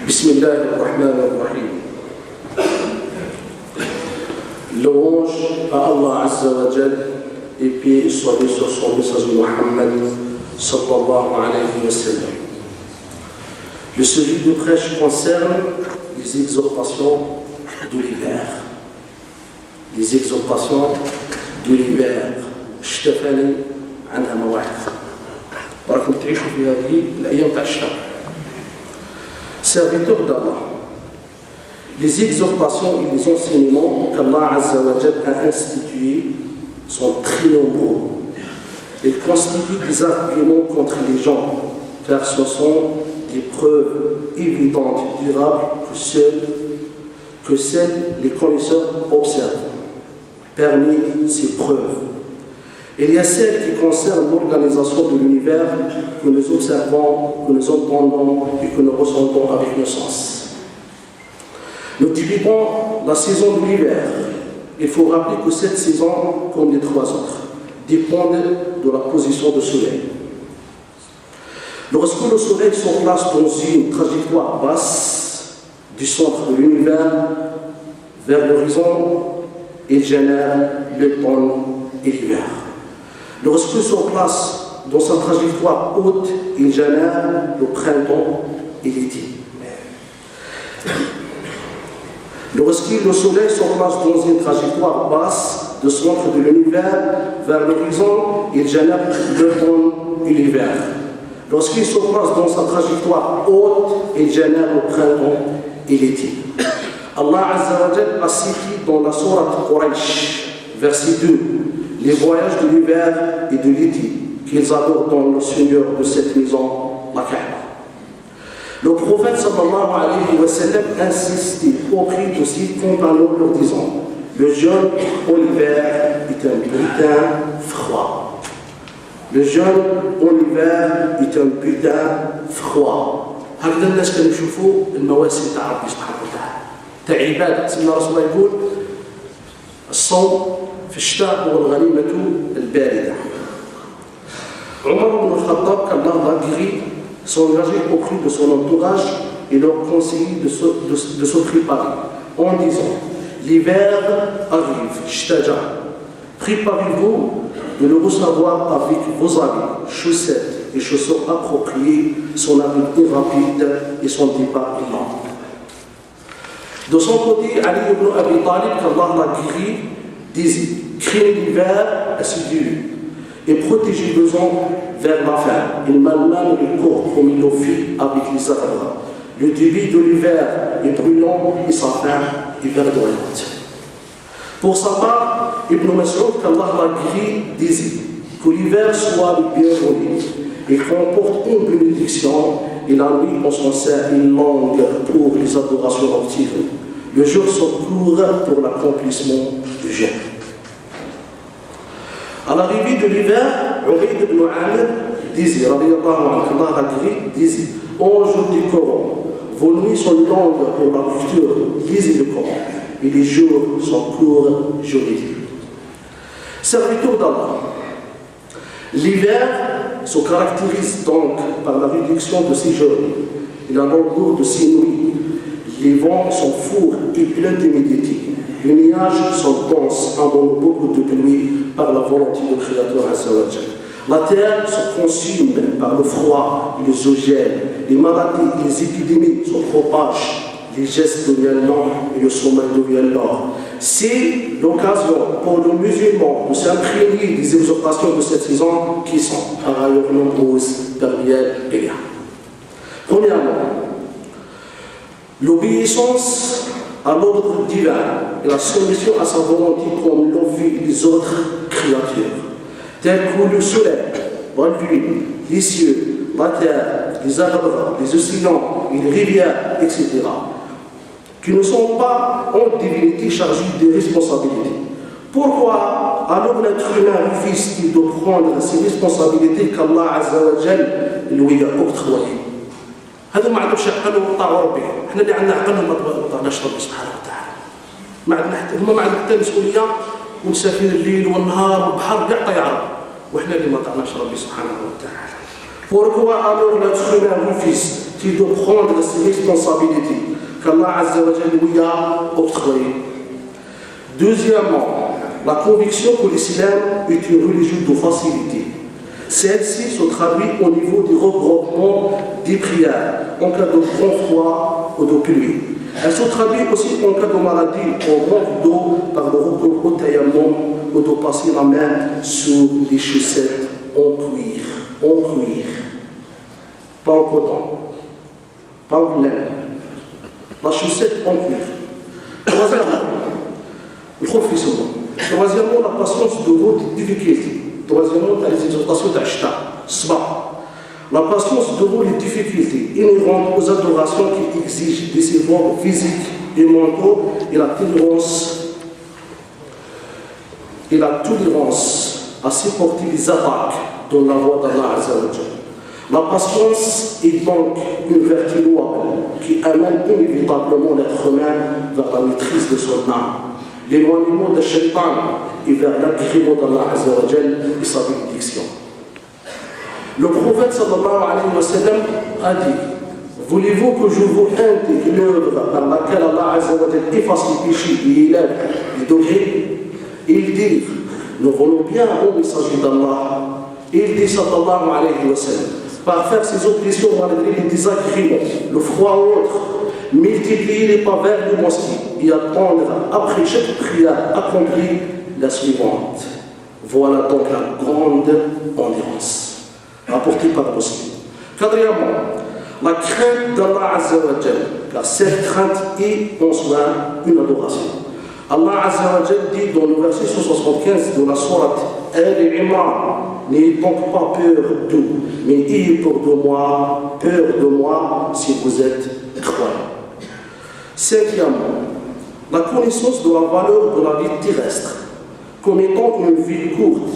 Bismillahirrahmanirrahim. Louange à Allah Azza wa Jal et paix soit sur son messager Muhammad sallallahu alayhi wa sallam. Le sujet de prêche concerne les exhortations de l'hiver. Les exhortations de l'hiver. اشتفاني عنها مواعظ. راكم تعيشوا في هذه الأيام تاع الشتاء. Serviteurs d'Allah. Les exhortations et les enseignements qu'Allah Azza wa Jal a institués sont très nombreux. Ils constituent des arguments contre les gens, car ce sont des preuves évidentes, durables, que seuls les connaisseurs observent. Parmi ces preuves, il y a celles qui concernent l'organisation de l'univers que nous observons, que nous entendons et que nous ressentons avec nos sens. Nous divisons la saison de l'hiver. Il faut rappeler que cette saison, comme les trois autres, dépendent de la position du soleil. Lorsque le soleil se place dans une trajectoire basse du centre de l'univers vers l'horizon, il génère l'automne et l'hiver. Lorsqu'il se place dans sa trajectoire haute, il génère le printemps et l'été. Lorsque le soleil se place dans une trajectoire basse du centre de l'univers vers l'horizon, il génère l'automne et l'hiver. Lorsqu'il se place dans sa trajectoire haute, il génère le printemps et l'été. Allah Azza wa Jal a cité dans la sourate Quraysh, verset 2, les voyages de l'hiver et de l'été qu'ils adorent dans le Seigneur de cette maison, la Kaaba. Le prophète sallallahu alayhi wa sallam insistait auprès de ses compagnons leur disant: le jeûne en hiver est un butin froid. Le jeûne en hiver est un butin froid. هكذا الناس كانوا يشوفوا المواسم تاع ربي سبحانه وتعالى تاع عباده. سيدنا رسول الله يقول الصوم في الشتاء هو الغنيمة الباردة. Omar ibn al-Khattab, qu'Allah l'a guéri, s'engageait auprès de son entourage et leur conseillait de se préparer en disant: l'hiver arrive, shtaja. Préparez-vous de le recevoir avec vos habits, chaussettes et chaussures appropriées, son arrivée rapide et son départ lent. De son côté, Ali ibn Abi Talib, qu'Allah l'a guéri, disait: craignez l'hiver assidu et protégez les hommes vers la fin. Il malmène le corps comme il le fait avec les arbres. Le début de l'hiver est brûlant et sa fin est verdoyante. Pour sa part, Ibn Mas'ud, qu'Allah l'a guéri, disait que l'hiver soit le bienvenu et comporte une bénédiction et la nuit en son sein une langue pour les adorations nocturnes. Le jour s'encourt pour l'accomplissement du jeûne. À l'arrivée de l'hiver, Ubayd ibn Amir disait, ô jour du Coran, vos nuits sont longues pour la lecture, lisez le Coran, et les jours sont courts, jolis. Serviteurs d'Allah, l'hiver se caractérise donc par la réduction de ses journées et la longueur de ses nuits. Les vents sont forts et pleins d'humidité. Les nuages sont denses, abondant beaucoup de pluie par la volonté du Créateur Azza wa Jal. La terre se consume par le froid et les eaux gèlent. Les maladies et les épidémies se propagent. Les gestes deviennent lents et le sommeil devient lent. C'est l'occasion pour le musulman de s'imprégner des exhortations de cette saison qui sont par ailleurs nombreuses parmi elles et bien. Premièrement, l'obéissance à l'ordre divin et la soumission à sa volonté comme l'ont fait les autres créatures, telles que le soleil, la lune, les cieux, la terre, les arbres, les océans, les rivières, etc., qui ne sont pas en divinité chargées de responsabilités. Pourquoi alors l'être humain refuse-t-il de prendre ces responsabilités qu'Allah Azza wa Jal lui a octroyées? هذا ما عندهمش عقل وطاعوا ربهم، احنا اللي عندنا عقل وما طاعناش ربي سبحانه وتعالى. ما عندنا حتى مسؤوليه ونسافر الليل والنهار والبحر كاع طياره، وحنا اللي ما طاعناش ربي سبحانه وتعالى. Pourquoi alors l'être humain refuse de prendre ses responsabilités qu'Allah Azza wa Jalla lui a octroyées. Deuxièmement, la conviction que l'islam est une religion de facilité. Celle-ci se traduit au niveau du regroupement des prières en cas de grand froid ou de pluie. Elle se traduit aussi en cas de maladie ou manque d'eau par le recours au tayammum ou de passer la main sous les chaussettes en cuir, pas en coton, pas en laine, la chaussette en cuir. Troisièmement, la patience devant les difficultés. Troisièmement, les exhortations d'Ashta, Sba. La patience devant les difficultés inhérentes aux adorations qui exigent des efforts physiques et mentaux et la tolérance à supporter les attaques dans la voie d'Allah Azza wa Jalla. La patience est donc une vertu louable qui amène inévitablement l'être humain vers la maîtrise de son âme, l'éloignement de Shaitan et vers l'agrément d'Allah Azza wa Jalla et sa bénédiction. Le prophète sallallahu alayhi wa sallam a dit: voulez-vous que je vous indique l'œuvre par laquelle Allah Azza wa Jalla efface les péchés et élève les degrés? Il dit: nous voulons bien au messager d'Allah. Il dit sallallahu alayhi wa sallam, par faire ses oblations malgré les désagréments, le froid ou autre, multiplier les pas vers le mosquée et attendre après chaque prière accomplie la suivante. Voilà donc la grande endurance rapportée par le Muslim. Quatrièmement, la crainte d'Allah Azza wa Jalla, car cette crainte est en soi une adoration. Allah Azza wa Jalla dit dans le verset 175 de la sourate Al-Imran: n'ayez donc pas peur d'eux, mais ayez peur de moi si vous êtes croyants. Cinquièmement, la connaissance de la valeur de la vie terrestre comme étant une vie courte,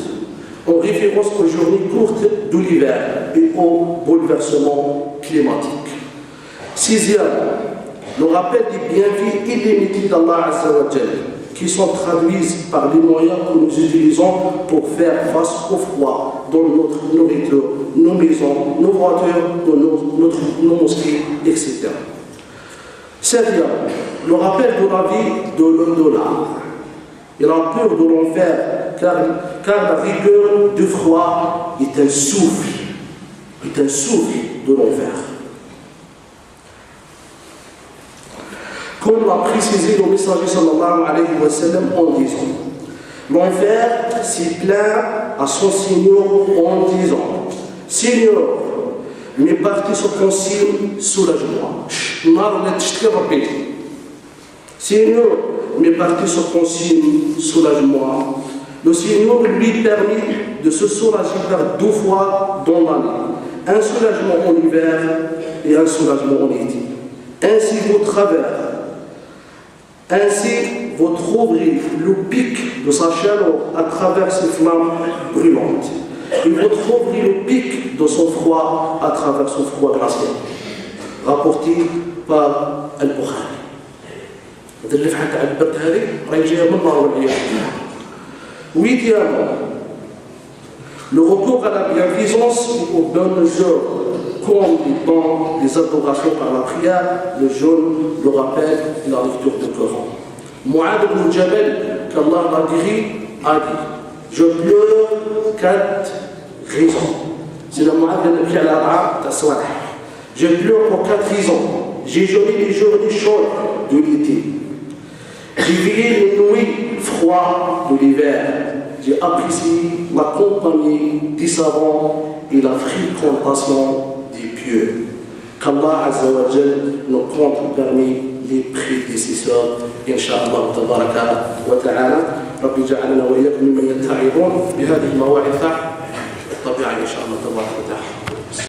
en référence aux journées courtes de l'hiver et aux bouleversements climatiques. Sixièmement, le rappel des bienfaits illimités d'Allah Azza wa Jalla, qui sont traduits par les moyens que nous utilisons pour faire face au froid dans notre nourriture, nos maisons, nos voitures, nos mosquées, etc. Septièmement, le rappel de la vie de l'au-delà et la peur de l'enfer, car la rigueur du froid est un souffle de l'enfer. Comme l'a précisé le messager sallallahu alayhi wa sallam en disant: l'enfer s'y plaint à son Seigneur en disant: Seigneur, mes parties se consignent soulagement. Seigneur, mes parties se consignent soulagement. Le Seigneur lui permet de se soulager par 2 fois dans l'année. Un soulagement en hiver et un soulagement en été. Ainsi, vous trouverez le pic de sa chaleur à travers ses flammes brûlantes. Et vous trouverez le pic de son froid à travers son froid glacial. Rapporté par Al-Bukhari. Huitièmement, le recours à la bienfaisance et aux bonnes œuvres, comme dans les adorations par la prière, le jeûne, le rappel et la lecture du Coran. Mu'adh ibn Jabal, qu'Allah l'a guéri, a dit: je pleure 4 raisons. C'est le Mu'adh ibn Jabal. Je pleure pour 4 raisons. J'ai jeûné les journées chaudes de l'été. J'ai veillé les nuits froides de l'hiver. J'ai apprécié la compagnie des savants et la fréquentation des pieux. Qu'Allah Azza wa Jalla nous compte parmi les prédécesseurs. Inch'Allah tabaraka wa ta'ala. رب اجعلنا وإياكم ممن يتعظون بهذه المواعظ الطبيعية إن شاء الله تبارك وتعالى.